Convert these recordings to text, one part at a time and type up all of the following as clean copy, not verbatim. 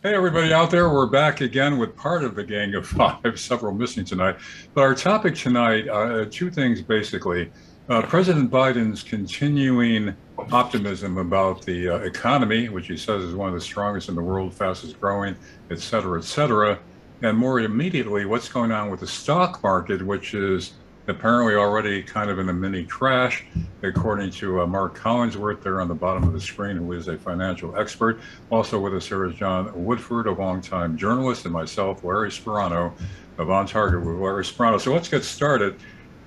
Hey, everybody out there. We're back again with part of the Gang of Five, several missing tonight. But our topic tonight, two things basically. President Biden's continuing optimism about the economy, which he says is one of the strongest in the world, fastest growing, et cetera, et cetera. And more immediately, what's going on with the stock market, which is apparently already kind of in a mini crash, according to Mark Collinsworth there on the bottom of the screen, who is a financial expert. Also with us here is John Woodford, a longtime journalist, and myself, Larry Sparano, of On Target with Larry Sparano. So let's get started.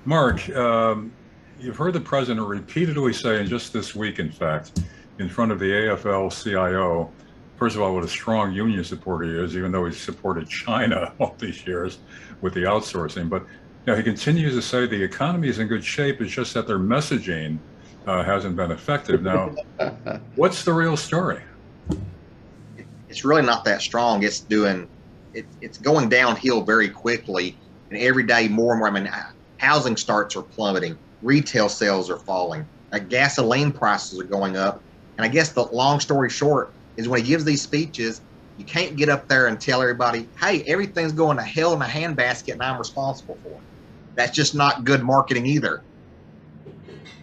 Mark, you've heard the president repeatedly say, and just this week, in fact, in front of the AFL-CIO, first of all, what a strong union supporter he is, even though he's supported China all these years with the outsourcing. But he continues to say the economy is in good shape. It's just that their messaging hasn't been effective. Now, what's the real story? It's really not that strong. It's going downhill very quickly, and every day more and more. I mean, housing starts are plummeting, retail sales are falling, gasoline prices are going up, and I guess the long story short is when he gives these speeches, you can't get up there and tell everybody, "Hey, everything's going to hell in a handbasket, and I'm responsible for it." That's just not good marketing either.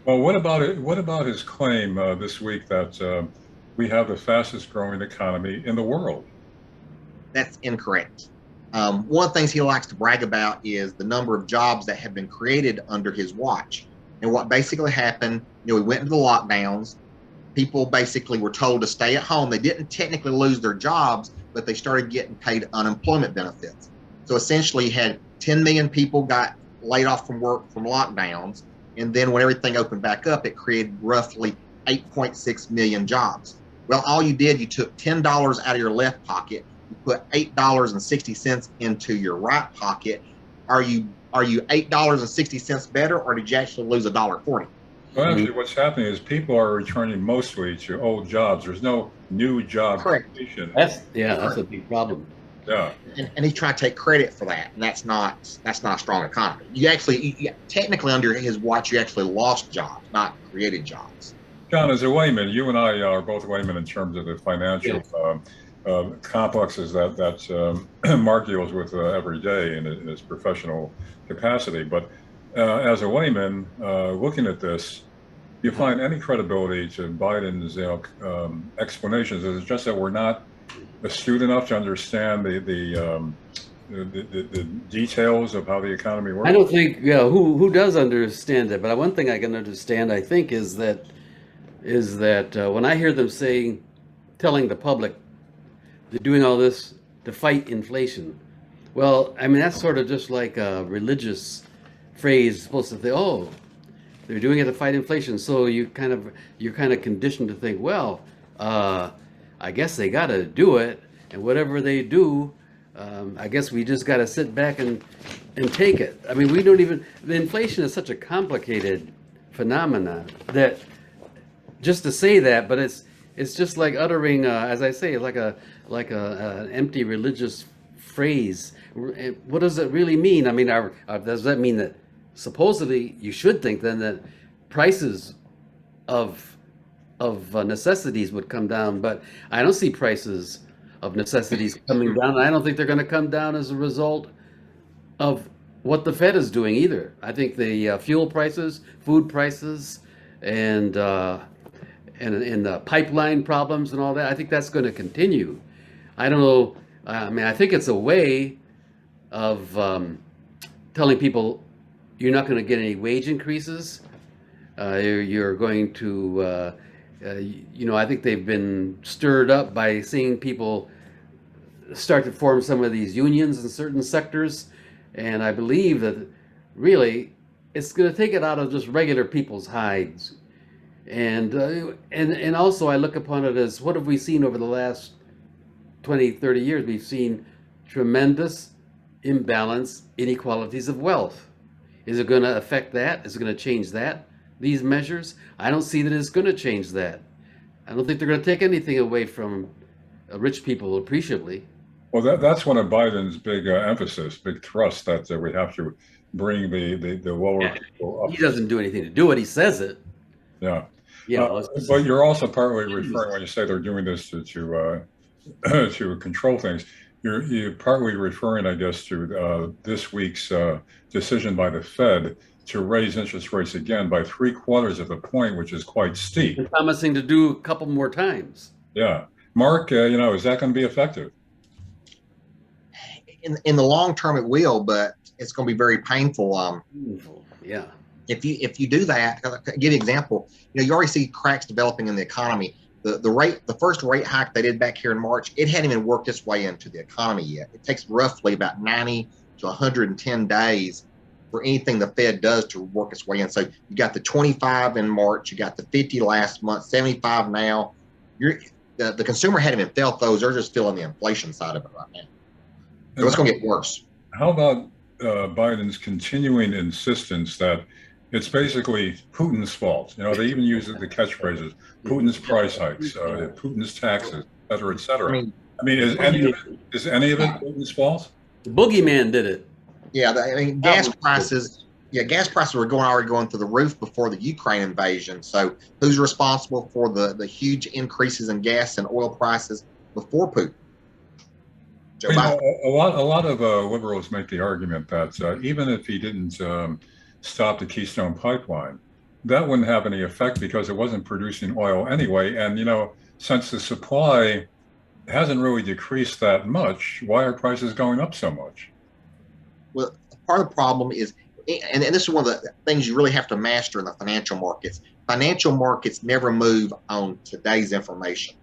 Well, what about it? What about his claim this week that we have the fastest growing economy in the world? That's incorrect. One of the things he likes to brag about is the number of jobs that have been created under his watch. And what basically happened, we went into the lockdowns. People basically were told to stay at home. They didn't technically lose their jobs, but they started getting paid unemployment benefits. So essentially, you had 10 million people got laid off from work from lockdowns. And then when everything opened back up, it created roughly 8.6 million jobs. Well, all you did, you took $10 out of your left pocket, you put $8.60 into your right pocket. Are you $8.60 better, or did you actually lose $1.40? Well, actually, what's happening is people are returning mostly to old jobs. There's no new job Correct. creation. That's a big problem. Yeah. And he tried to take credit for that, and that's not a strong economy. Technically under his watch, you actually lost jobs, not created jobs. John, as a layman, you and I are both laymen in terms of the financial complexes that Mark deals with every day in his professional capacity. But as a layman, looking at this, do you find any credibility to Biden's explanations? Is it just that we're not astute enough to understand the details of how the economy works? I don't think, who does understand it? But one thing I can understand, I think, is that when I hear them telling the public they're doing all this to fight inflation. Well, I mean, that's sort of just like a religious phrase supposed to say, oh, they're doing it to fight inflation. So you're kind of conditioned to think, well, I guess they got to do it, and whatever they do, I guess we just got to sit back and take it. I mean, the inflation is such a complicated phenomenon that just to say that, but it's just like uttering, as I say, like an empty religious phrase. What does it really mean? I mean, does that mean that supposedly you should think then that prices of necessities would come down, but I don't see prices of necessities coming down. I don't think they're going to come down as a result of what the Fed is doing either. I think the fuel prices, food prices, and the pipeline problems and all that, I think that's going to continue. I don't know. I mean, I think it's a way of telling people you're not going to get any wage increases. You're going to, I think they've been stirred up by seeing people start to form some of these unions in certain sectors. And I believe that really it's going to take it out of just regular people's hides. And also I look upon it as, what have we seen over the last 20, 30 years? We've seen tremendous imbalance, inequalities of wealth. Is it going to affect that? Is it going to change that? These measures? I don't see that it's going to change that. I don't think they're going to take anything away from rich people appreciably. Well, that's one of Biden's big emphasis, big thrust, that we have to bring the lower people up. He doesn't do anything to do it. He says it. Yeah. Yeah. But you're also partly referring when you say they're doing this to to control things. You're partly referring, I guess, to this week's decision by the Fed to raise interest rates again by 3/4 of a point, which is quite steep. And promising to do a couple more times. Yeah. Mark, is that going to be effective? In the long term, it will, but it's going to be very painful. Painful, yeah. If you do that, I'll give you an example. You already see cracks developing in the economy. The first rate hike they did back here in March, it hadn't even worked its way into the economy yet. It takes roughly about 90 to 110 days for anything the Fed does to work its way in. So you got the 25 in March, you got the 50 last month, 75 now. The consumer hadn't even felt those. They're just feeling the inflation side of it right now. So it's going to get worse. How about Biden's continuing insistence that it's basically Putin's fault? They even use the catchphrases: Putin's price hikes, Putin's taxes, et cetera, et cetera. I mean, is any of it Putin's fault? The boogeyman did it. Yeah, gas prices. Yeah, gas prices were already going through the roof before the Ukraine invasion. So who's responsible for the huge increases in gas and oil prices before Putin? Joe Biden. A lot of liberals make the argument that even if he didn't stop the Keystone Pipeline, that wouldn't have any effect because it wasn't producing oil anyway. And since the supply hasn't really decreased that much, why are prices going up so much? Well, part of the problem is, and this is one of the things you really have to master in the financial markets. Financial markets never move on today's information.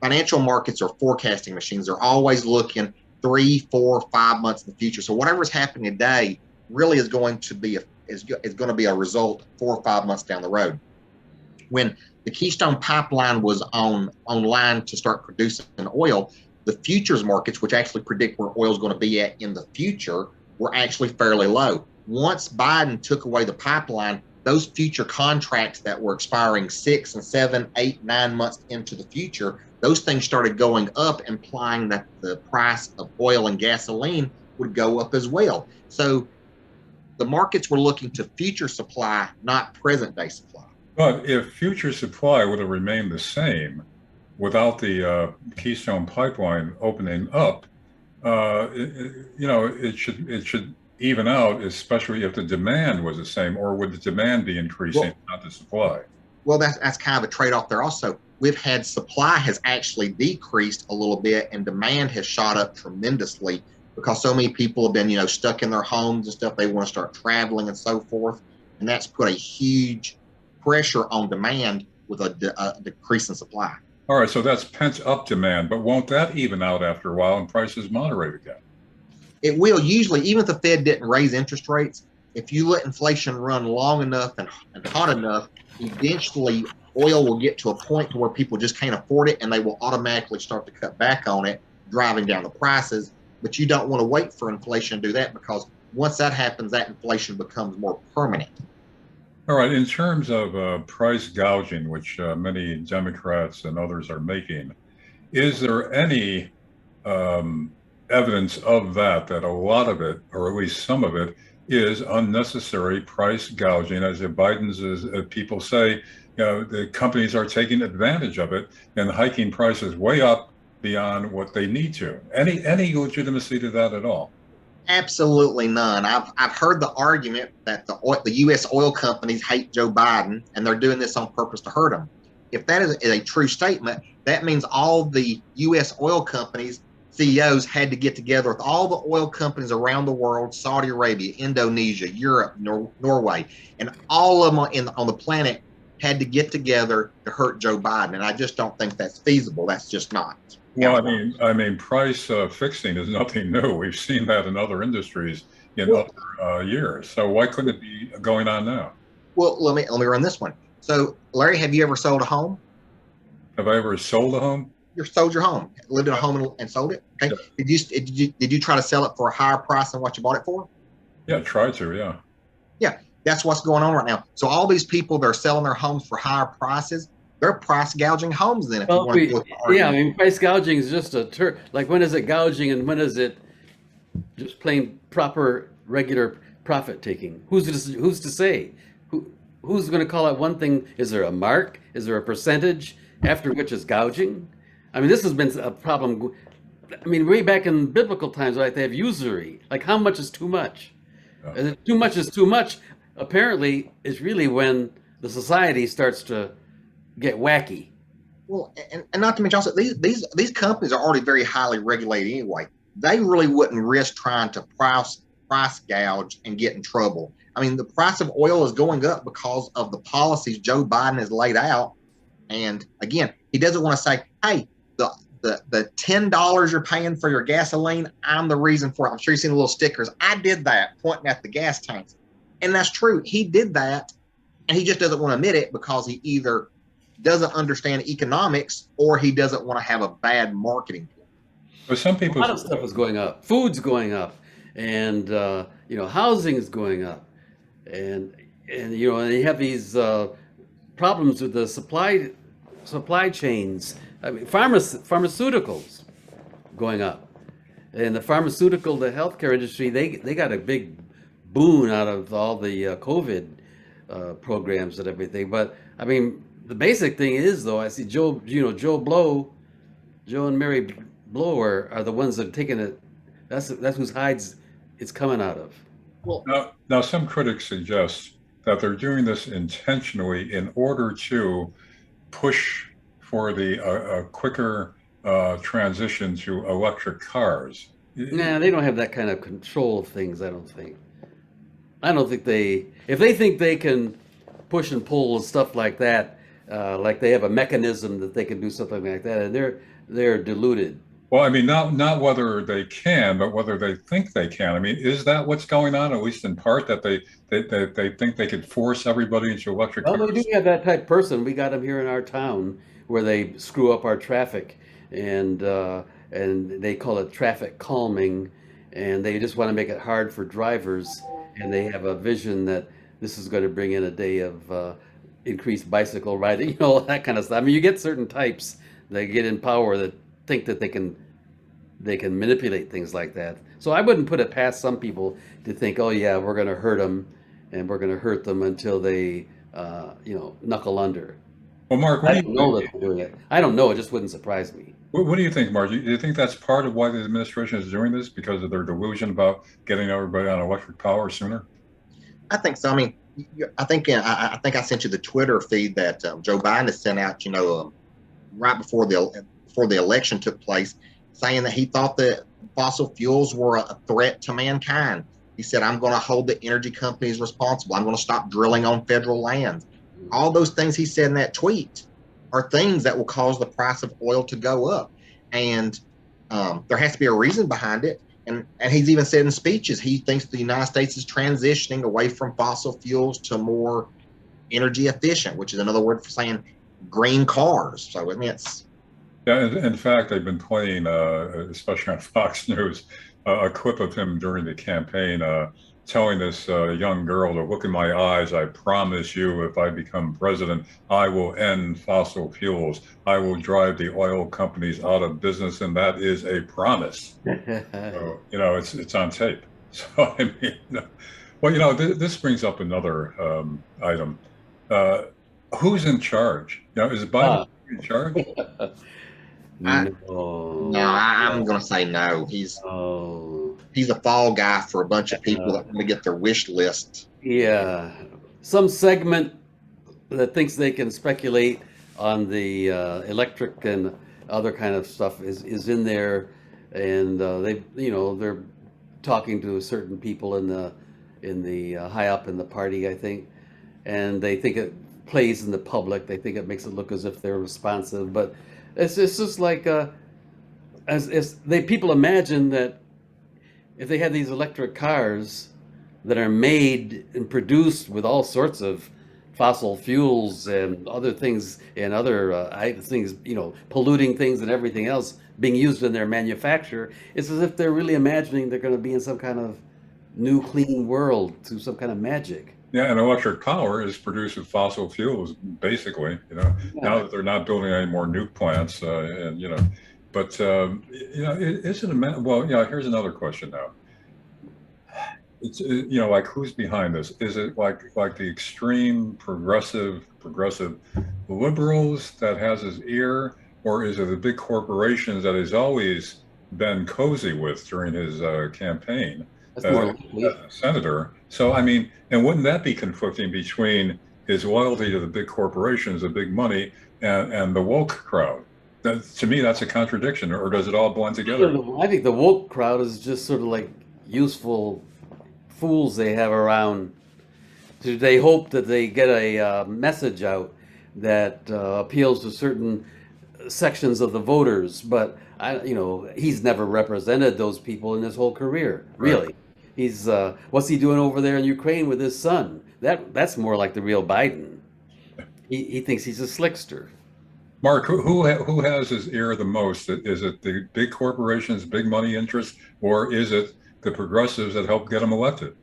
Financial markets are forecasting machines. They're always looking 3, 4, 5 months in the future. So whatever's happening today really is going to be a result 4 or 5 months down the road. When the Keystone Pipeline was online to start producing oil, the futures markets, which actually predict where oil is going to be at in the future, were actually fairly low. Once Biden took away the pipeline, those future contracts that were expiring 6 and 7, 8, 9 months into the future, those things started going up, implying that the price of oil and gasoline would go up as well. So the markets were looking to future supply, not present day supply. But if future supply would have remained the same without the Keystone Pipeline opening up, it should even out, especially if the demand was the same, or would the demand be increasing, not the supply? Well, that's kind of a trade-off there also. We've had supply has actually decreased a little bit and demand has shot up tremendously because so many people have been, stuck in their homes and stuff. They want to start traveling and so forth. And that's put a huge pressure on demand with a decrease in supply. All right, so that's pent up demand, but won't that even out after a while and prices moderate again? It will usually, even if the Fed didn't raise interest rates, if you let inflation run long enough and hot enough, eventually oil will get to a point to where people just can't afford it and they will automatically start to cut back on it, driving down the prices. But you don't want to wait for inflation to do that because once that happens, that inflation becomes more permanent. All right, in terms of price gouging, which many Democrats and others are making, is there any evidence of that a lot of it, or at least some of it, is unnecessary price gouging, as Biden's people say, the companies are taking advantage of it and hiking prices way up beyond what they need to. Any legitimacy to that at all? Absolutely none. I've heard the argument that the U.S. oil companies hate Joe Biden and they're doing this on purpose to hurt him. If that is a true statement, that means all the U.S. oil companies CEOs had to get together with all the oil companies around the world, Saudi Arabia, Indonesia, Europe, Norway, and all of them on the planet had to get together to hurt Joe Biden. And I just don't think that's feasible. That's just not. Well, I mean, price fixing is nothing new. We've seen that in other industries in other years. So why couldn't it be going on now? Well, let me run this one. So, Larry, have you ever sold a home? Have I ever sold a home? You sold your home, lived in a home and sold it. Okay. Yeah. Did you try to sell it for a higher price than what you bought it for? Yeah, try to. Yeah. Yeah, that's what's going on right now. So all these people that are selling their homes for higher prices, they're price gouging homes. Then, if you want to I mean, price gouging is just a term. Like, when is it gouging and when is it just plain proper regular profit taking? Who's to say? Who's going to call out one thing? Is there a mark? Is there a percentage after which is gouging? I mean, this has been a problem. I mean, way back in biblical times, right? They have usury. Like, how much is too much? Yeah. And too much is too much. Apparently, is really when the society starts to get wacky. Well, and not to mention also these companies are already very highly regulated anyway. They really wouldn't risk trying to price gouge and get in trouble. I mean, the price of oil is going up because of the policies Joe Biden has laid out. And again, he doesn't want to say, "Hey, the $10 you're paying for your gasoline, I'm the reason for it." I'm sure you've seen the little stickers. I did that, pointing at the gas tanks, and that's true. He did that, and he just doesn't want to admit it because he either doesn't understand economics or he doesn't want to have a bad marketing point. But some A people, lot of stuff is going up. Food's going up, and housing is going up, and and you have these problems with the supply chains. I mean, pharmaceuticals going up, and the healthcare industry, they got a big boon out of all the COVID programs and everything. But I mean, the basic thing is, though, I see Joe and Mary Blow are the ones that are taking it. That's whose hides it's coming out of. Well, now some critics suggest that they're doing this intentionally in order to push for the quicker transition to electric cars. Nah, they don't have that kind of control of things. I don't think. If they think they can push and pull and stuff like that, like they have a mechanism that they can do something like that, and they're deluded. Well, I mean, not whether they can, but whether they think they can. I mean, is that what's going on, at least in part, that they think they could force everybody into electric Well, cars? we do have that type person. We got them here in our town where they screw up our traffic, and they call it traffic calming, and they just want to make it hard for drivers, and they have a vision that this is going to bring in a day of increased bicycle riding, that kind of stuff. I mean, you get certain types that get in power that think that they can manipulate things like that. So I wouldn't put it past some people to think, oh yeah, we're going to hurt them, and we're going to hurt them until they knuckle under. Well, Mark, I don't know that they're doing it. I don't know. It just wouldn't surprise me. what do you think, Mark? Do you think that's part of why the administration is doing this, because of their delusion about getting everybody on electric power sooner? I think so. I mean, I think I sent you the Twitter feed that Joe Biden has sent out. Right before the election took place, saying that he thought that fossil fuels were a threat to mankind. He said, "I'm going to hold the energy companies responsible. I'm going to stop drilling on federal lands." All those things he said in that tweet are things that will cause the price of oil to go up, and there has to be a reason behind it. And he's even said in speeches he thinks the United States is transitioning away from fossil fuels to more energy efficient, which is another word for saying green cars. So I mean, it's Yeah, in fact, they've been playing, especially on Fox News, a clip of him during the campaign telling this young girl to look in my eyes. I promise you, if I become president, I will end fossil fuels. I will drive the oil companies out of business, and that is a promise. So, it's on tape. So, I mean, well, this brings up another item. Who's in charge? Is Biden in charge? No. I'm going to say no. He's a fall guy for a bunch of people that want to get their wish list. Yeah, some segment that thinks they can speculate on the electric and other kind of stuff is in there, and they're talking to certain people in the high up in the party, I think, and they think it plays in the public. They think it makes it look as if they're responsive, but it's just like people imagine that if they had these electric cars that are made and produced with all sorts of fossil fuels and other things and other things, polluting things and everything else being used in their manufacture, it's as if they're really imagining they're going to be in some kind of new clean world through some kind of magic. Yeah, and electric power is produced with fossil fuels, basically. Now that they're not building any more nuke plants, but is it a matter? Well, here's another question now. It's like, who's behind this? Is it like the extreme progressive liberals that has his ear, or is it the big corporations that he's always been cozy with during his campaign That's more as likely. a senator? So, I mean, and wouldn't that be conflicting between his loyalty to the big corporations, the big money, and the woke crowd? That, to me, that's a contradiction, or does it all blend together? I think the woke crowd is just sort of like useful fools they have around. They hope that they get a message out that appeals to certain sections of the voters, but he's never represented those people in his whole career. Right. Really, he's what's he doing over there in Ukraine with his son? That's more like the real Biden. He thinks he's a slickster. Mark, who has his ear the most? Is it the big corporations, big money interests, or is it the progressives that helped get him elected?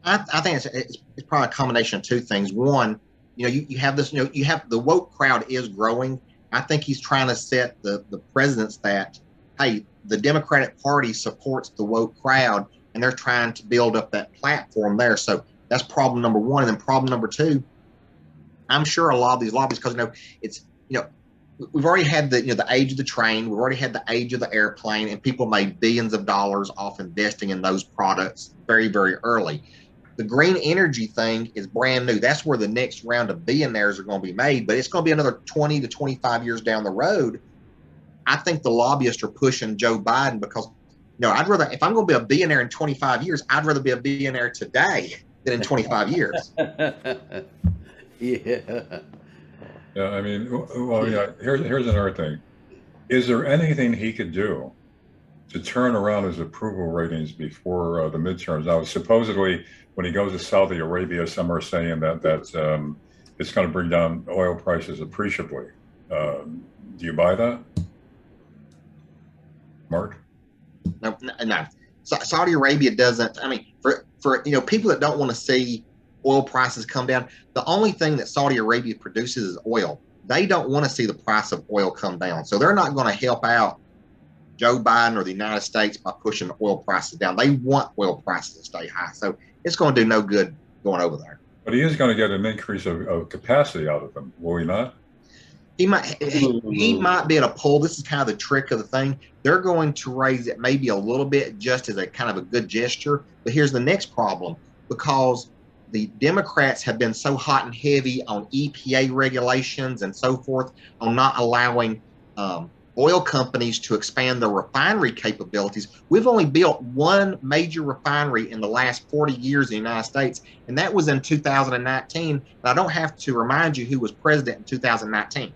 I think it's probably a combination of two things. One, you have this, you have the woke crowd is growing. I think he's trying to set the precedence that, hey, the Democratic Party supports the woke crowd, and they're trying to build up that platform there. So that's problem number one. And then problem number two, I'm sure a lot of these lobbies, because it's we've already had the age of the train, we've already had the age of the airplane, and people made billions of dollars off investing in those products very, very early. The green energy thing is brand new. That's where the next round of billionaires are going to be made, but it's going to be another 20 to 25 years down the road. I think the lobbyists are pushing Joe Biden because, I'd rather, if I'm going to be a billionaire in 25 years, I'd rather be a billionaire today than in 25 years. Yeah. Yeah, I mean, well, yeah. Here's another thing. Is there anything he could do to turn around his approval ratings before the midterms? Now, supposedly, when he goes to Saudi Arabia, some are saying that it's going to bring down oil prices appreciably. Do you buy that, Mark? No. Saudi Arabia doesn't. I mean, for people that don't want to see oil prices come down, the only thing that Saudi Arabia produces is oil. They don't want to see the price of oil come down, so they're not going to help out Joe Biden or the United States by pushing oil prices down. They want oil prices to stay high, so it's going to do no good going over there. But he is going to get an increase of capacity out of them, will he not? He might be able to pull. This is kind of the trick of the thing. They're going to raise it maybe a little bit just as a kind of a good gesture. But here's the next problem, because the Democrats have been so hot and heavy on EPA regulations and so forth, on not allowing oil companies to expand their refinery capabilities. We've only built one major refinery in the last 40 years in the United States, and that was in 2019. But I don't have to remind you who was president in 2019.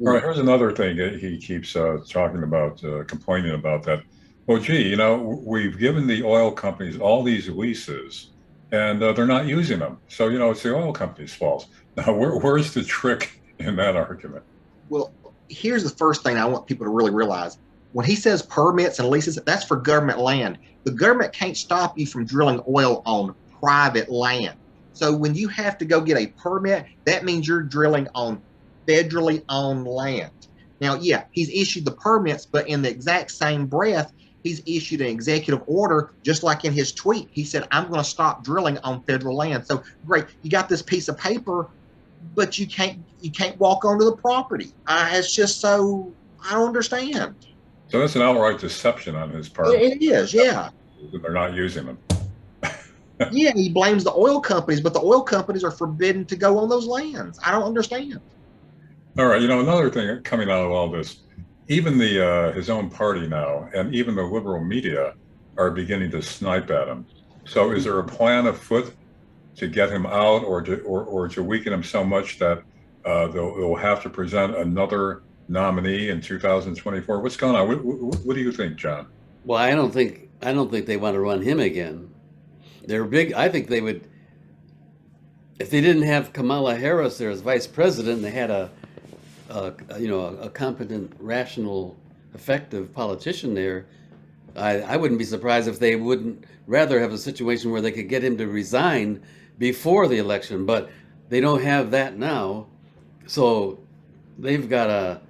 All right, here's another thing that he keeps talking about, complaining about that. Well, gee, we've given the oil companies all these leases, and they're not using them. So, it's the oil company's fault. Now, where's the trick in that argument? Well, here's the first thing I want people to really realize. When he says permits and leases, that's for government land. The government can't stop you from drilling oil on private land. So when you have to go get a permit, that means you're drilling on federally owned land. Now, yeah, he's issued the permits, but in the exact same breath, he's issued an executive order, just like in his tweet. He said, I'm going to stop drilling on federal land. So great, you got this piece of paper, but you can't walk onto the property. It's just so, I don't understand. So that's an outright deception on his part. It is, yeah. They're not using them. Yeah, he blames the oil companies, but the oil companies are forbidden to go on those lands. I don't understand. All right, another thing coming out of all this, even his own party now, and even the liberal media are beginning to snipe at him. So is there a plan afoot to get him out, or to weaken him so much that they'll have to present another nominee in 2024? What's going on? What do you think, John? Well, I don't think they want to run him again. They're big. I think they would, if they didn't have Kamala Harris there as vice president, they had a competent, rational, effective politician there. I wouldn't be surprised if they wouldn't rather have a situation where they could get him to resign before the election, but they don't have that now. So they've got a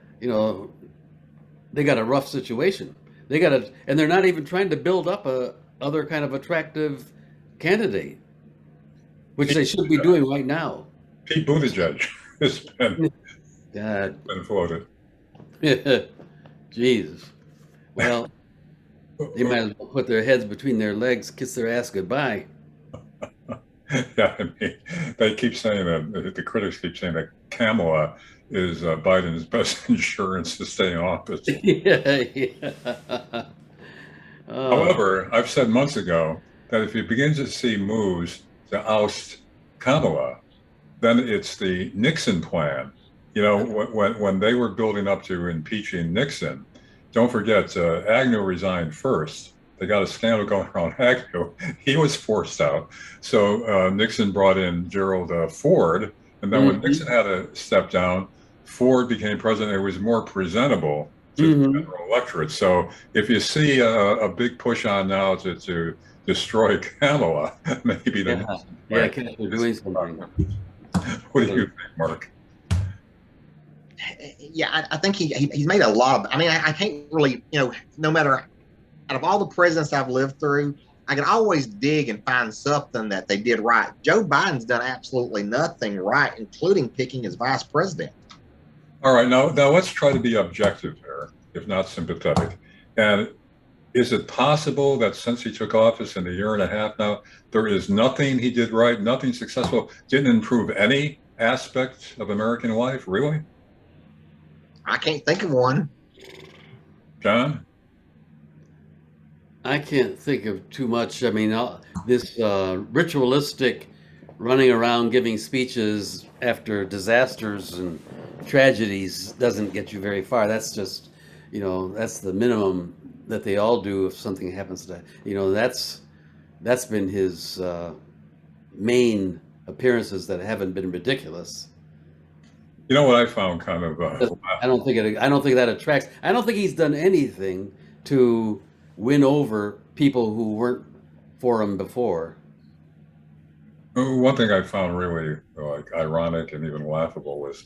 rough situation. And they're not even trying to build up a other kind of attractive candidate, which they should be doing right now. Pete Buttigieg has been floated. Jesus. Well, they might as well put their heads between their legs, kiss their ass goodbye. Yeah, I mean, they keep saying that the critics keep saying that Kamala is Biden's best insurance to stay in office. Yeah, yeah. Oh, However, I've said months ago that if you begin to see moves to oust Kamala, then it's the Nixon plan. You know, when they were building up to impeaching Nixon, don't forget Agnew resigned first. They got a scandal going around Agnew. He was forced out. So Nixon brought in Gerald Ford. And then when hmm Nixon had to step down, Ford became president. It was more presentable to the hmm general electorate. So if you see a big push on now to destroy Kamala, maybe the Yeah, Nixon yeah, plan Cat, they're is. doing something. What do you think, Mark? Yeah, I think he's made a lot of. I mean, I can't really, no matter out of all the presidents I've lived through, I can always dig and find something that they did right. Joe Biden's done absolutely nothing right, including picking his vice president. All right, now let's try to be objective here, if not sympathetic. And is it possible that since he took office in a year and a half now, there is nothing he did right, nothing successful, didn't improve any aspect of American life, really? I can't think of one. John? I can't think of too much. I mean, this ritualistic running around giving speeches after disasters and tragedies doesn't get you very far. That's just, that's the minimum that they all do if something happens to, that's been his main appearances that haven't been ridiculous. You know what I found kind of I don't think that attracts. I don't think he's done anything to win over people who weren't for him before. one thing I found really like ironic and even laughable was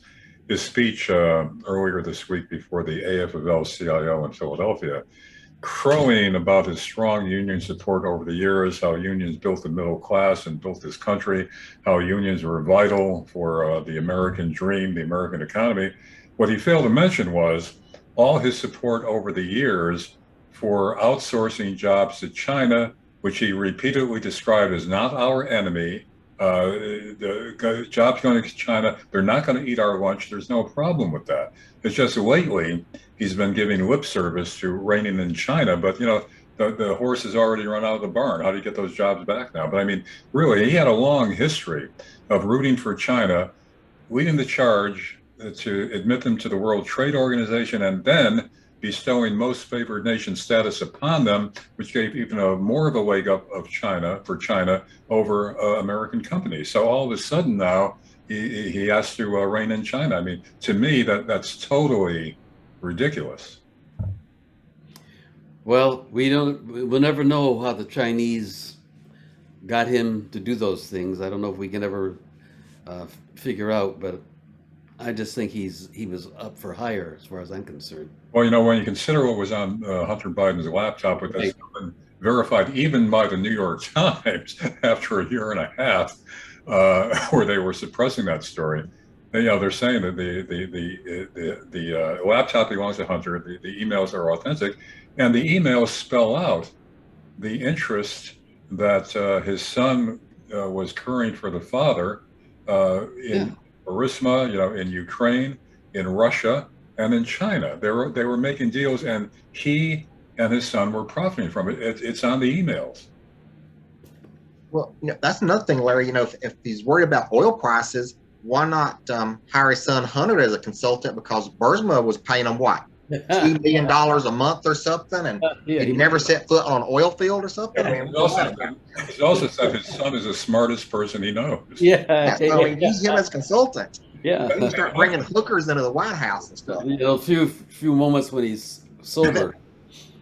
his speech earlier this week before the AFL-CIO in Philadelphia, crowing about his strong union support over the years, how unions built the middle class and built this country, how unions were vital for the American dream, the American economy. What he failed to mention was all his support over the years for outsourcing jobs to China, which he repeatedly described as not our enemy. The jobs going to China, they're not going to eat our lunch. There's no problem with that. It's just lately he's been giving lip service to reigning in China, but the horse has already run out of the barn. How do you get those jobs back now? But I mean, really, he had a long history of rooting for China, leading the charge to admit them to the World Trade Organization, and then bestowing most favored nation status upon them, which gave even more of a leg up of China over American companies. So all of a sudden now he has to reign in China. I mean, to me, that's totally ridiculous. Well, we'll never know how the Chinese got him to do those things. I don't know if we can ever figure out, but I just think he was up for hire as far as I'm concerned. Well, when you consider what was on Hunter Biden's laptop, with that's been verified even by the New York Times after a year and a half, where they were suppressing that story. They're saying that the laptop belongs to Hunter. The emails are authentic, and the emails spell out the interest that his son was currying for the father in Burisma, in Ukraine, in Russia, and in China. They were making deals, and he and his son were profiting from it. It's on the emails. Well, that's another thing, Larry. If he's worried about oil prices, why not hire his son Hunter as a consultant? Because Burisma was paying him what, $2 million a month or something, and he never set foot on an oil field or something. I mean, he's also said his son is the smartest person he knows. Yeah, so use him as consultant. yeah. You start bringing hookers into the White House and stuff. A few moments when he's sober.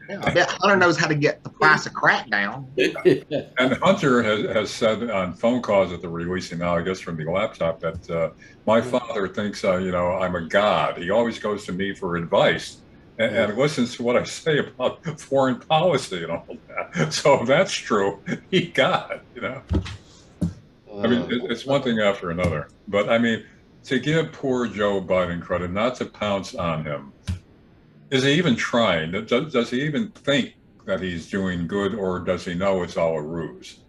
Yeah, I bet Hunter knows how to get the price of crack down. And Hunter has said on phone calls that they're releasing now, I guess from the laptop, that my father thinks, I'm a god. He always goes to me for advice and listens to what I say about foreign policy and all that. So if that's true, he got it, I mean, it's one thing after another. But I mean, to give poor Joe Biden credit, not to pounce on him, Is he even trying? Does he even think that he's doing good, or does he know it's all a ruse?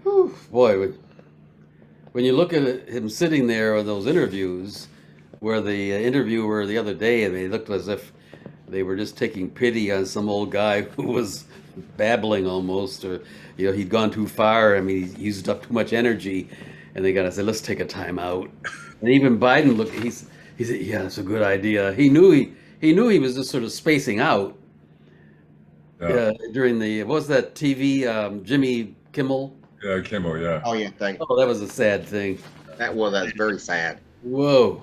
Whew, boy, when you look at him sitting there on those interviews, where the interviewer the other day, and they looked as if they were just taking pity on some old guy who was babbling almost, or he'd gone too far. I mean, he used up too much energy, and they got to say, let's take a time out. And even Biden looked. He said, yeah, it's a good idea. He knew he was just sort of spacing out Yeah, during the what was that TV Jimmy Kimmel. yeah, Kimmel, yeah. Oh yeah, Oh, that was a sad thing. that's very sad. Whoa,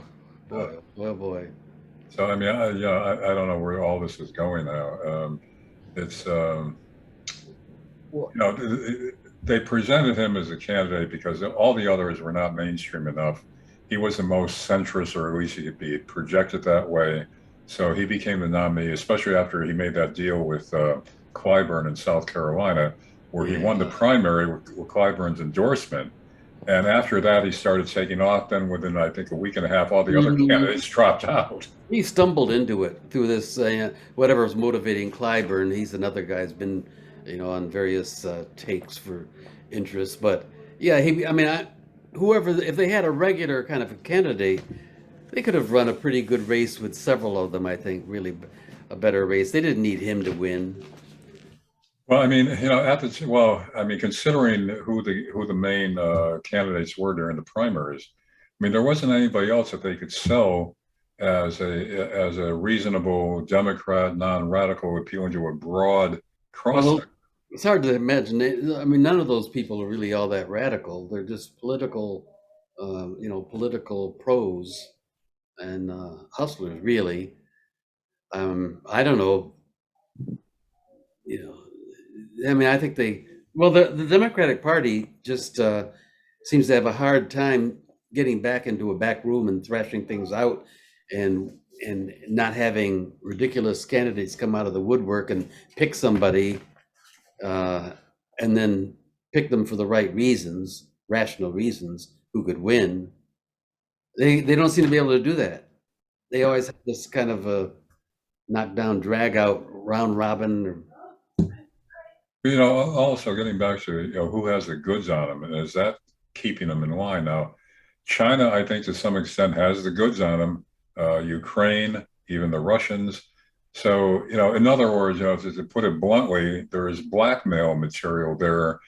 Uh, boy, oh boy. so I mean, I don't know where all this is going now. It's Well, you know, they presented him as a candidate because all the others were not mainstream enough. He was the most centrist, or at least he could be projected that way. So he became the nominee, especially after he made that deal with Clyburn in South Carolina, where he won the Yeah. primary with Clyburn's endorsement. And after that, he started taking off. Then within, I think, a week and a half, all the other Mhm. candidates dropped out. He stumbled into it through this whatever's motivating Clyburn. He's another guy's been, on various takes for interest. But yeah, I mean, whoever, if they had a regular kind of a candidate, they could have run a pretty good race with several of them. I think really a better race. They didn't need him to win. Well, I mean, I mean, considering who the main candidates were during the primaries, I mean, there wasn't anybody else that they could sell as a reasonable Democrat, non-radical, appealing to a broad cross. Well, it's hard to imagine. I mean, none of those people are really all that radical. They're just political pros and hustlers, really. I don't know. You know, I mean, I think the Democratic Party just seems to have a hard time getting back into a back room and thrashing things out, and not having ridiculous candidates come out of the woodwork and pick somebody, uh, and then pick them for the right reasons, rational reasons, who could win. They don't seem to be able to do that. They always have this kind of a knockdown, drag out, round robin. Also getting back to who has the goods on them, and is that keeping them in line now? China, I think, to some extent, has the goods on them. Ukraine, even the Russians. So, in other words, to put it bluntly, there is blackmail material there,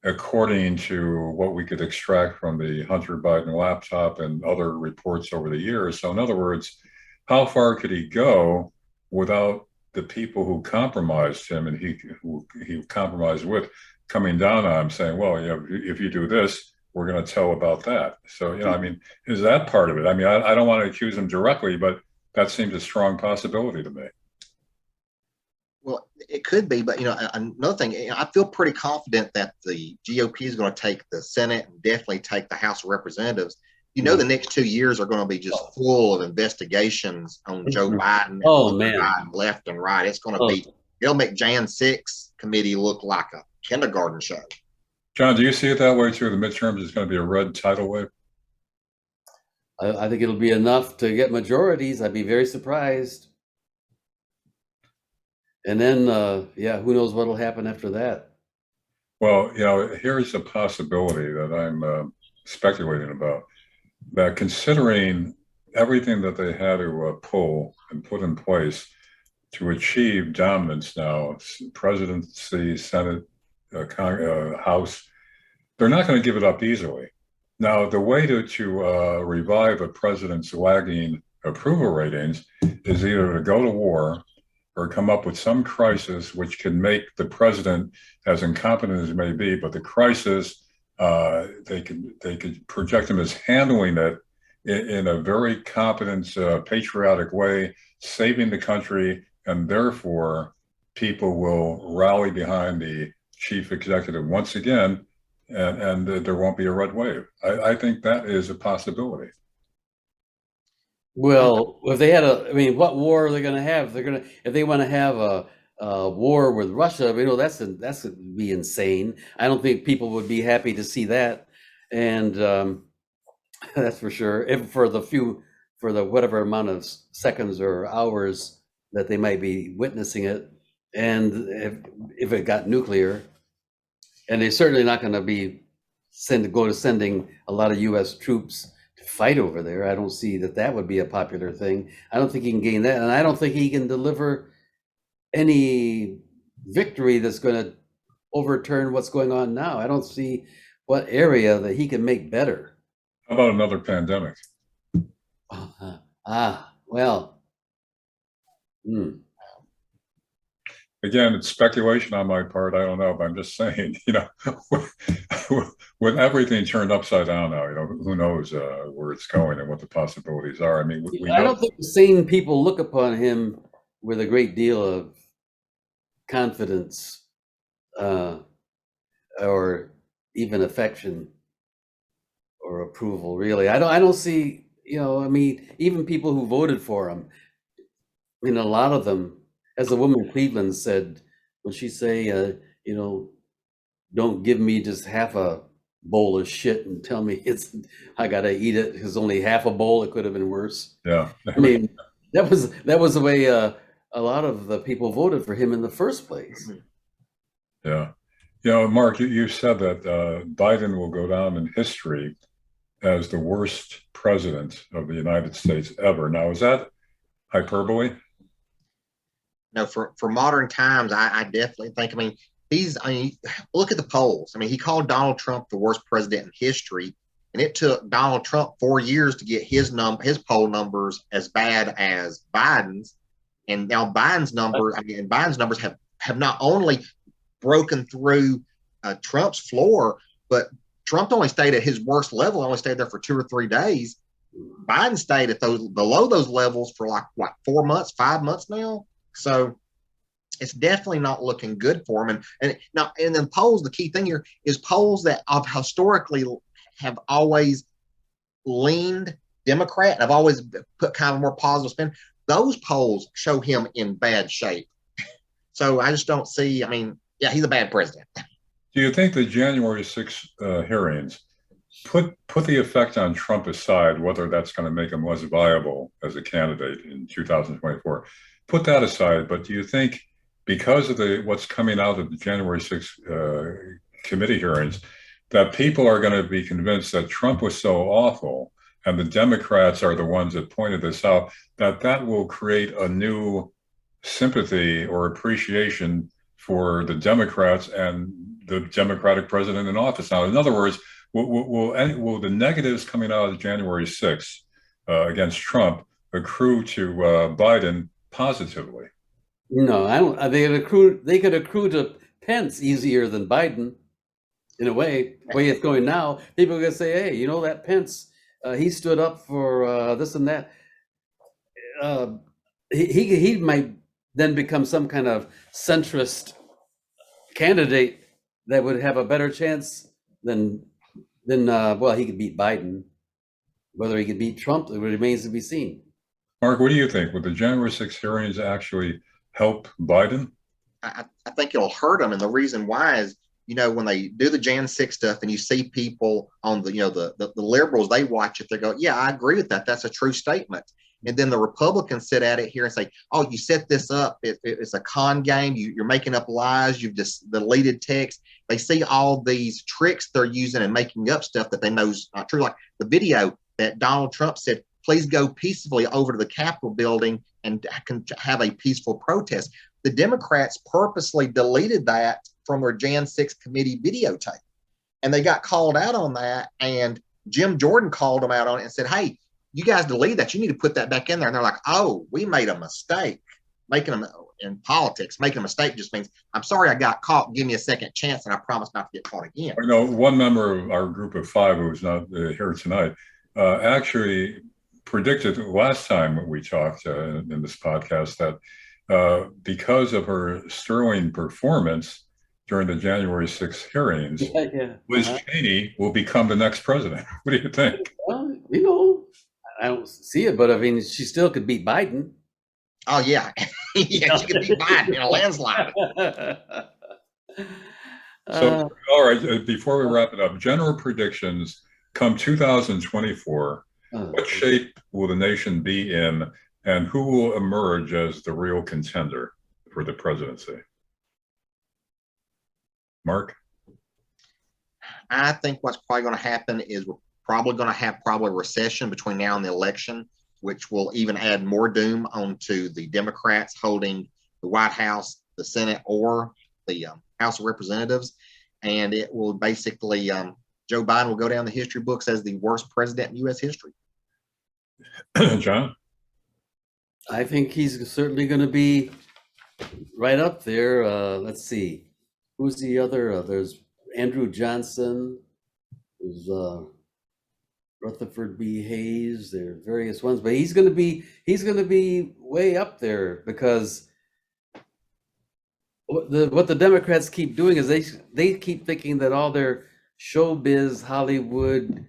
according to what we could extract from the Hunter Biden laptop and other reports over the years. So, in other words, how far could he go without the people who compromised him and who he compromised with coming down on him, saying, "Well, if you do this, we're going to tell about that." So, I mean, is that part of it? I mean, I don't want to accuse him directly, but that seems a strong possibility to me. well, it could be, but another thing, I feel pretty confident that the GOP is going to take the Senate and definitely take the House of Representatives. The next 2 years are going to be just full of investigations on Joe Biden and Oh Hunter man. Biden left and right. It's going to Oh, be, it'll make Jan 6 committee look like a kindergarten show. John, do you see it that way too? The midterms is going to be a red tidal wave. I think it'll be enough to get majorities. I'd be very surprised. And then, yeah, who knows what'll happen after that? Well, here's a possibility that I'm speculating about. That considering everything that they had to pull and put in place to achieve dominance now, presidency, Senate, House, they're not going to give it up easily. Now, the way to revive a president's lagging approval ratings is either to go to war or come up with some crisis which can make the president as incompetent as he may be, but the crisis they could project him as handling it in a very competent, patriotic way, saving the country, and therefore people will rally behind the chief executive once again, and there won't be a red wave. I think that is a possibility. Well, if they had I mean, what war are they going to have? If they want to have a war with Russia, that's would be insane. I don't think people would be happy to see that, and that's for sure. If for the whatever amount of seconds or hours that they might be witnessing it, and if it got nuclear, and they're certainly not going to be sending a lot of U.S. troops to fight over there. I don't see that would be a popular thing. I don't think he can gain that, and I don't think he can deliver any victory that's going to overturn what's going on now. I don't see what area that he can make better. How about another pandemic? Well. Again, it's speculation on my part. I don't know, but I'm just saying, with everything turned upside down now, who knows where it's going and what the possibilities are. I mean, we know. I don't think sane people look upon him with a great deal of confidence or even affection or approval, really. I don't see, I mean, even people who voted for him, I mean, a lot of them, as the woman in Cleveland said, when she say, don't give me just half a bowl of shit and tell me I gotta eat it because only half a bowl, it could have been worse. Yeah. I mean, that was the way a lot of the people voted for him in the first place. Yeah. Mark, you said that Biden will go down in history as the worst president of the United States ever. Now, is that hyperbole? No, for modern times, I definitely think, look at the polls. I mean, he called Donald Trump the worst president in history, and it took Donald Trump 4 years to get his poll numbers as bad as Biden's. And now Biden's numbers have not only broken through Trump's floor, but Trump only stayed at his worst level, only stayed there for 2 or 3 days. Biden stayed at below those levels for 4 months, 5 months now. So it's definitely not looking good for him. And then polls, the key thing here is polls that historically have always leaned Democrat and have always put kind of a more positive spin. Those polls show him in bad shape. So I just don't see, he's a bad president. Do you think the January 6th hearings put the effect on Trump aside, whether that's going to make him less viable as a candidate in 2024? Put that aside, but do you think because of what's coming out of the January 6th committee hearings, that people are going to be convinced that Trump was so awful and the Democrats are the ones that pointed this out, that will create a new sympathy or appreciation for the Democrats and the Democratic president in office? Now, in other words, will the negatives coming out of January 6th against Trump accrue to Biden positively? No, I don't. They could accrue to Pence easier than Biden, in a way. The way it's going now, people are gonna say, "Hey, that Pence, he stood up for this and that." He might then become some kind of centrist candidate that would have a better chance than he could beat Biden. Whether he could beat Trump, it remains to be seen. Mark, what do you think? Would the January 6th hearings actually help Biden? I think it'll hurt him. And the reason why is, when they do the Jan 6 stuff and you see people on the liberals, they watch it, they go, yeah, I agree with that. That's a true statement. And then the Republicans sit at it here and say, oh, you set this up. It's a con game. You're making up lies. You've just deleted text. They see all these tricks they're using and making up stuff that they know is not true. Like the video that Donald Trump said, please go peacefully over to the Capitol building and have a peaceful protest. The Democrats purposely deleted that from their Jan 6 committee videotape. And they got called out on that. And Jim Jordan called them out on it and said, hey, you guys deleted that. You need to put that back in there. And they're like, oh, we made a mistake. Making them in politics, making a mistake just means, I'm sorry I got caught. Give me a second chance and I promise not to get caught again. One member of our group of 5 who's not here tonight actually predicted last time we talked in this podcast that because of her sterling performance during the January 6th hearings, Liz Cheney will become the next president. What do you think? Well, I don't see it, but she still could beat Biden. Oh, yeah. Yeah, she could beat Biden in a landslide. So, all right, before we wrap it up, general predictions come 2024. What shape will the nation be in and who will emerge as the real contender for the presidency? Mark? I think what's probably going to happen is we're probably going to have a recession between now and the election, which will even add more doom onto the Democrats holding the White House, the Senate, or the House of Representatives. And it will basically, Joe Biden will go down the history books as the worst president in U.S. history. John? I think he's certainly going to be right up there. Let's see. Who's the other? There's Andrew Johnson. There's Rutherford B. Hayes. There are various ones, but he's going to be way up there because what the Democrats keep doing is they keep thinking that all their showbiz, Hollywood,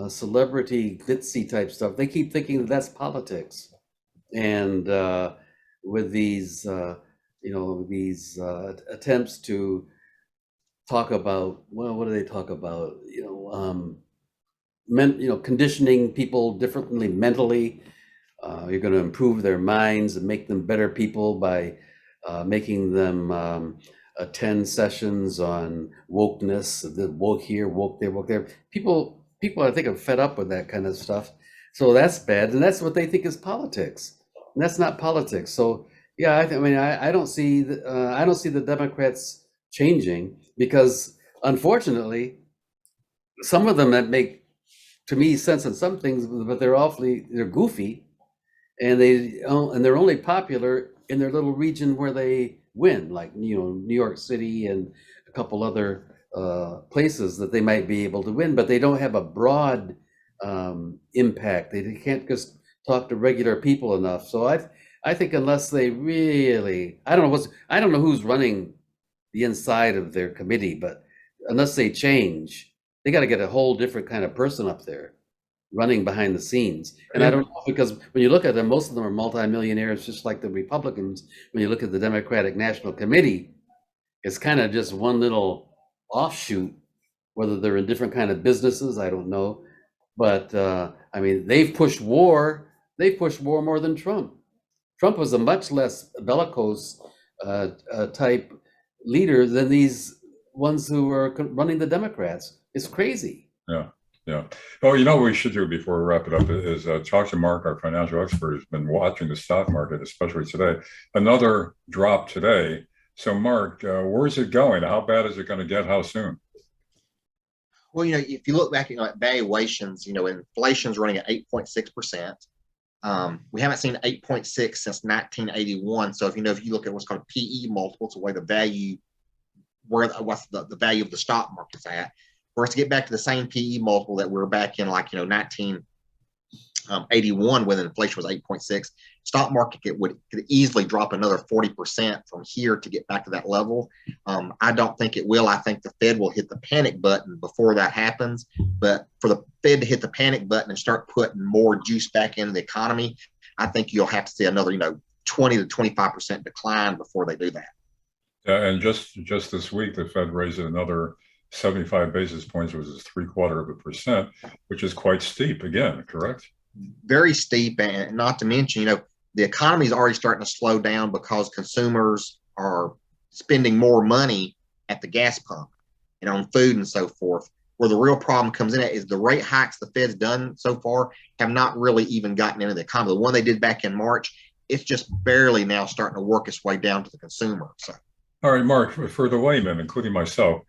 celebrity, glitzy type stuff, they keep thinking that that's politics. And with these, these attempts to talk about, well, what do they talk about? Conditioning people differently mentally. You're going to improve their minds and make them better people by making them attend sessions on wokeness, the woke here, woke there, woke there. People, I think, are fed up with that kind of stuff. So that's bad, and that's what they think is politics, and that's not politics. So yeah, I don't see the Democrats changing because, unfortunately, some of them that make, to me, sense in some things, but they're goofy, and they're only popular in their little region where they win, like New York City and a couple other places that they might be able to win, but they don't have a broad impact. They can't just talk to regular people enough. So I think unless they really, I don't know who's running the inside of their committee, but unless they change, they got to get a whole different kind of person up there running behind the scenes. And I don't know, because when you look at them, most of them are multimillionaires, just like the Republicans. When you look at the Democratic National Committee, it's kind of just one little offshoot. Whether they're in different kind of businesses, I don't know. But they've pushed war. They pushed war more than Trump. Trump was a much less bellicose type leader than these ones who are running the Democrats. It's crazy. Yeah. Yeah. Well, what we should do before we wrap it up is talk to Mark, our financial expert, who's been watching the stock market, especially today. Another drop today. So, Mark, where's it going? How bad is it going to get? How soon? Well, if you look back at valuations, inflation's running at 8.6%. We haven't seen 8.6 since 1981. So if you look at what's called PE multiples, the way the value, what's the value of the stock market's at, for us to get back to the same PE multiple that we were back in 1981 when inflation was 8.6, stock market could easily drop another 40% from here to get back to that level. I don't think it will. I think the Fed will hit the panic button before that happens. But for the Fed to hit the panic button and start putting more juice back into the economy, I think you'll have to see another 20 to 25% decline before they do that. Yeah, and just this week, the Fed raised it another 75 basis points, which is 0.75%, which is quite steep again, correct? Very steep, and not to mention, the economy is already starting to slow down because consumers are spending more money at the gas pump and on food and so forth. Where the real problem comes in at is the rate hikes the Fed's done so far have not really even gotten into the economy. The one they did back in March, it's just barely now starting to work its way down to the consumer. So, all right, Mark, for the layman, including myself,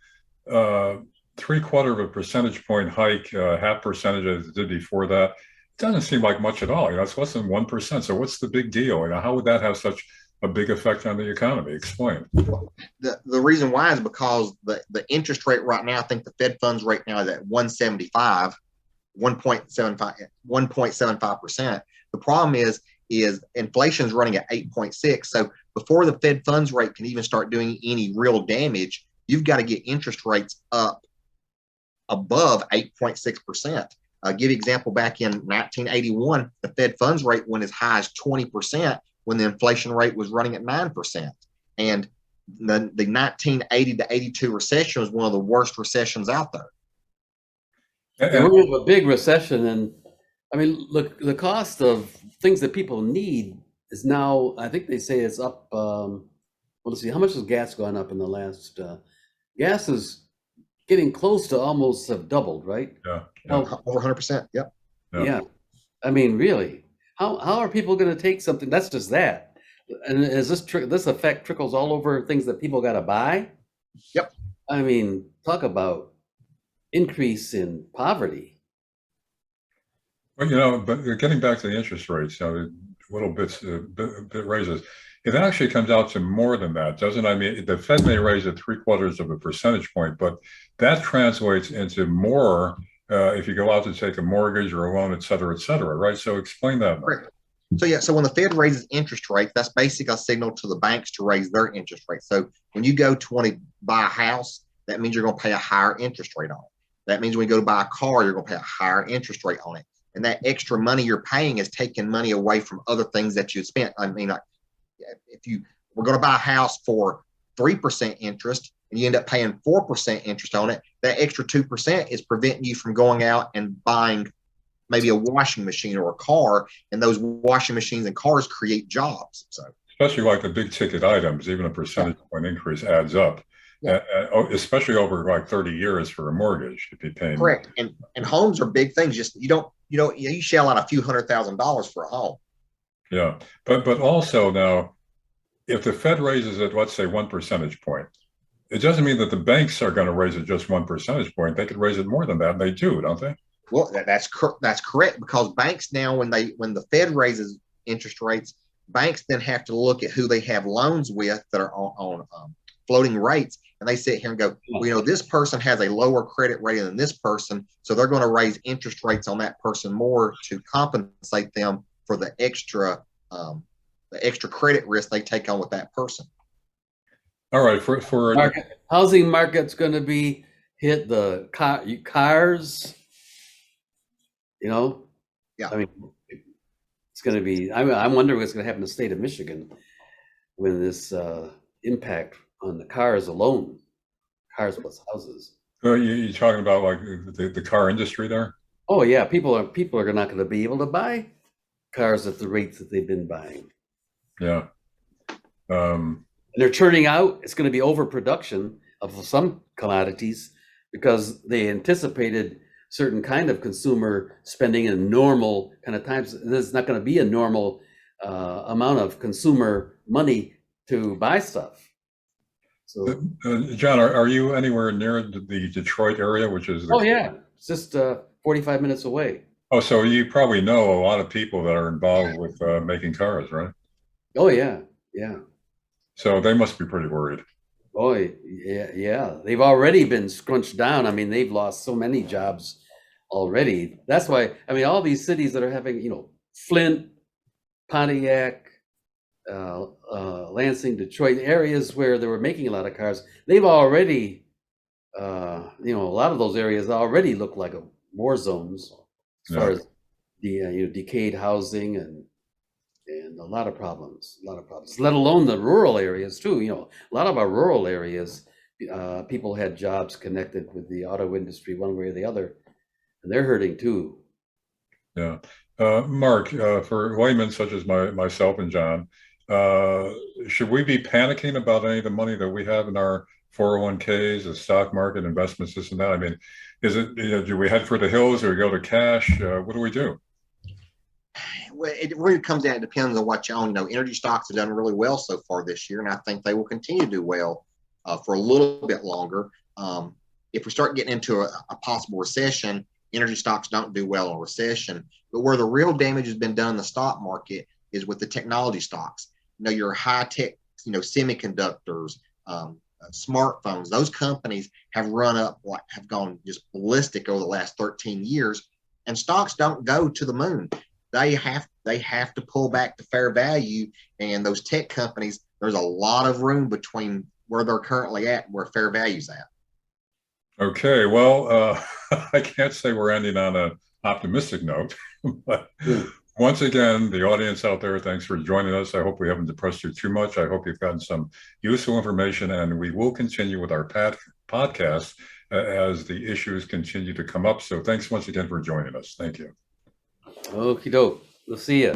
0.75 percentage point hike, half percentage as it did before that, doesn't seem like much at all. It's less than 1%. So what's the big deal? How would that have such a big effect on the economy? Explain. The reason why is because the interest rate right now, I think the Fed funds rate now is at 1.75%. The problem is inflation is running at 8.6. So before the Fed funds rate can even start doing any real damage, you've got to get interest rates up above 8.6%. Give you an example, back in 1981, the Fed funds rate went as high as 20% when the inflation rate was running at 9%. And the 1980 to 82 recession was one of the worst recessions out there. We have a big recession in I mean, look, the cost of things that people need is now, I think they say it's up, well, let's see, how much has gas gone up in the last, gas is getting close to almost have doubled, right? Yeah. Well, Over 100%. Yep. yeah. I mean, really, how are people going to take something? That's just that. And is this effect trickles all over things that people got to buy? Yep. I mean, talk about increase in poverty. Well, but getting back to the interest rates, little bit raises. It actually comes out to more than that, doesn't it? I mean, the Fed may raise it 3/4 of a percentage point, but that translates into more if you go out to take a mortgage or a loan, et cetera, right? So explain that. Correct. So yeah, so when the Fed raises interest rates, that's basically a signal to the banks to raise their interest rate. So when you go to want to buy a house, that means you're going to pay a higher interest rate on it. That means when you go to buy a car, you're going to pay a higher interest rate on it. And that extra money you're paying is taking money away from other things that you spent. I mean, like if you were going to buy a house for 3% interest and you end up paying 4% interest on it, that extra 2% is preventing you from going out and buying maybe a washing machine or a car, and those washing machines and cars create jobs. So Especially like the big ticket items, even a percentage point increase adds up. Yeah. Especially over like 30 years for a mortgage, if you pay. Correct. And homes are big things. Just you shell out a few $100,000 for a home. Yeah, but also now, if the Fed raises it, let's say 1 percentage point, it doesn't mean that the banks are going to raise it just 1 percentage point. They could raise it more than that, and they do, don't they? Well, that's correct, because banks now, when the Fed raises interest rates, banks then have to look at who they have loans with that are on floating rates, and they sit here and go, well, this person has a lower credit rating than this person, so they're going to raise interest rates on that person more to compensate them for the extra credit risk they take on with that person. All right, for housing market's going to be hit, the cars. Yeah. I mean, it's going to be. I'm wondering what's going to happen in the state of Michigan when this impact on the cars alone, cars plus houses. you're talking about like the car industry there? Oh yeah, people are not going to be able to buy cars at the rates that they've been buying. Yeah. And they're turning out. It's going to be overproduction of some commodities because they anticipated certain kind of consumer spending in normal kind of times. There's not going to be a normal amount of consumer money to buy stuff. So, John, are you anywhere near the Detroit area, which is? Oh yeah, it's just 45 minutes away. Oh, so you probably know a lot of people that are involved with making cars, right? Oh yeah, yeah. So they must be pretty worried. Oh yeah. They've already been scrunched down. I mean, they've lost so many jobs already. That's why, I mean, all these cities that are having, Flint, Pontiac, Lansing, Detroit, areas where they were making a lot of cars, they've already, a lot of those areas already look like war zones as far as the decayed housing and a lot of problems, let alone the rural areas too. A lot of our rural areas, people had jobs connected with the auto industry one way or the other, and they're hurting too. Yeah. Mark, for laymen such as myself and John, should we be panicking about any of the money that we have in our 401ks, the stock market, investments, this and that? I mean, is it, do we head for the hills or go to cash? What do we do? Well, it really comes down. It depends on what you own. Energy stocks have done really well so far this year, and I think they will continue to do well for a little bit longer. If we start getting into a possible recession, energy stocks don't do well in recession. But where the real damage has been done in the stock market is with the technology stocks. Your high tech, semiconductors, smartphones. Those companies have have gone just ballistic over the last 13 years, and stocks don't go to the moon. They have to pull back to fair value, and those tech companies, there's a lot of room between where they're currently at and where fair value's at. Okay, well, I can't say we're ending on an optimistic note, but once again, the audience out there, thanks for joining us. I hope we haven't depressed you too much. I hope you've gotten some useful information, and we will continue with our podcast as the issues continue to come up. So thanks once again for joining us. Thank you. Okie doke. We'll see ya.